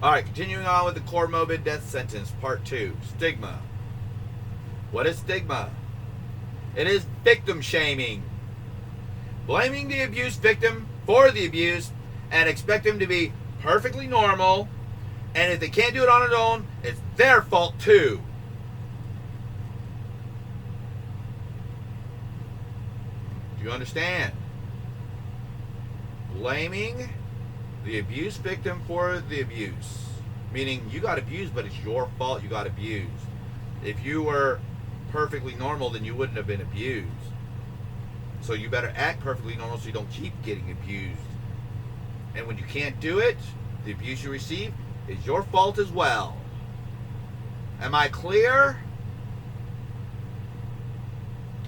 All right, continuing on with the comorbid death sentence, part 2, stigma. What is stigma? It is victim shaming. Blaming the abuse victim for the abuse and expect them to be perfectly normal, and if they can't do it on their own, it's their fault too. Do you understand? Blaming the abuse victim for the abuse. Meaning you got abused, but it's your fault you got abused. If you were perfectly normal, then you wouldn't have been abused. So you better act perfectly normal so you don't keep getting abused. And when you can't do it, the abuse you receive is your fault as well. Am I clear?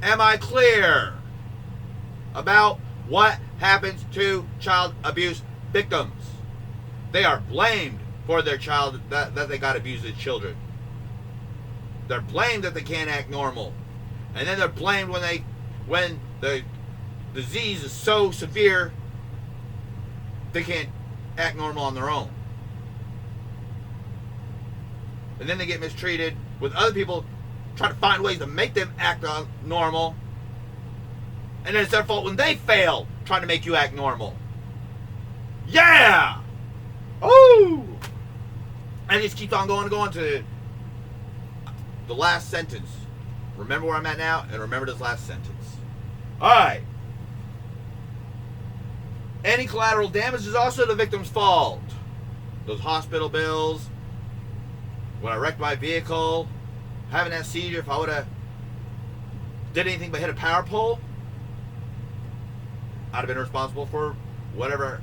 Am I clear about what happens to child abuse victims? They are blamed for their child that they got abused as children. They're blamed that they can't act normal. And then they're blamed when the disease is so severe they can't act normal on their own. And then they get mistreated with other people trying to find ways to make them act normal. And then it's their fault when they fail trying to make you act normal. Yeah! Oh! And it just keeps on going and going to the last sentence. Remember where I'm at now, and remember this last sentence. Alright. Any collateral damage is also the victim's fault. Those hospital bills, when I wrecked my vehicle, having that seizure, if I would have did anything but hit a power pole, I'd have been responsible for whatever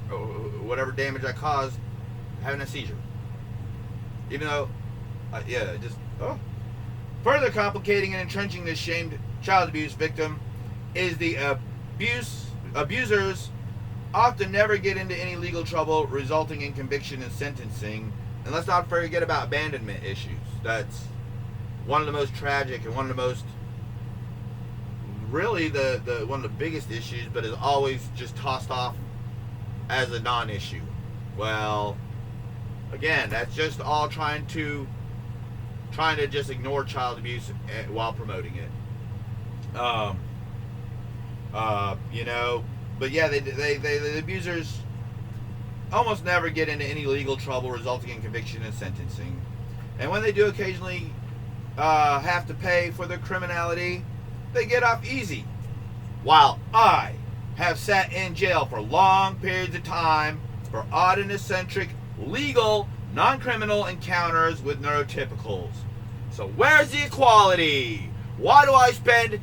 damage I caused having a seizure. Even though, Further complicating and entrenching this shamed child abuse victim is the abusers often never get into any legal trouble, resulting in conviction and sentencing. And let's not forget about abandonment issues. That's one of the most tragic and one of the most, really the one of the biggest issues, but is always just tossed off as a non-issue. Well, again, that's just all trying to just ignore child abuse while promoting it. But yeah, the abusers almost never get into any legal trouble, resulting in conviction and sentencing. And when they do occasionally have to pay for their criminality, they get off easy. While I have sat in jail for long periods of time for odd and eccentric, legal, non-criminal encounters with neurotypicals. So where's the equality? Why do I spend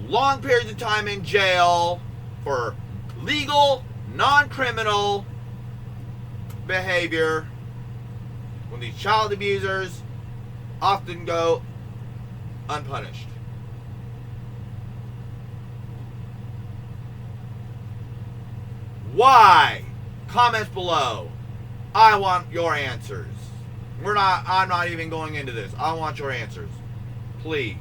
long periods of time in jail for legal, non-criminal behavior when these child abusers often go unpunished? Why? Comments below. I want your answers. I'm not even going into this. I want your answers. Please.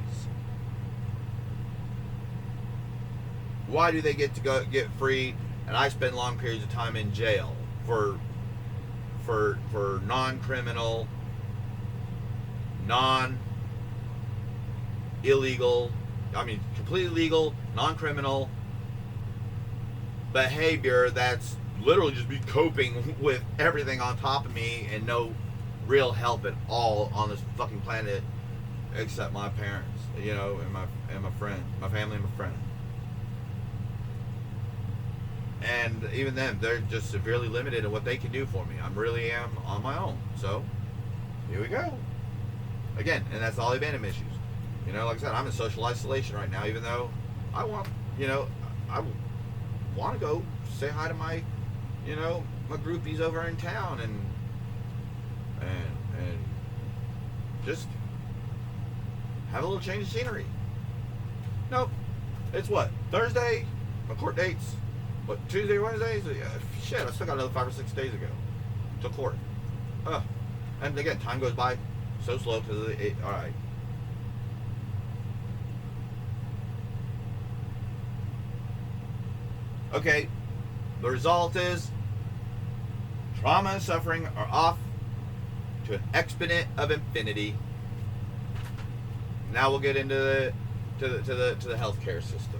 Why do they get to get free and I spend long periods of time in jail for non-criminal, completely legal, non-criminal behavior that's literally just me coping with everything on top of me and no real help at all on this fucking planet except my parents, and my friend, my family and my friend. And even then, they're just severely limited in what they can do for me. I really am on my own. So, here we go. Again, and that's all the abandonment issues. Like I said, I'm in social isolation right now, even though I want to go say hi to my groupies over in town and just have a little change of scenery. Nope. It's what? Thursday? My court date's what? Tuesday, Wednesday? Shit, I still got another 5 or 6 days ago till court. And again, time goes by so slow alright. Okay, the result is trauma and suffering are off to an exponent of infinity. Now we'll get into the healthcare system.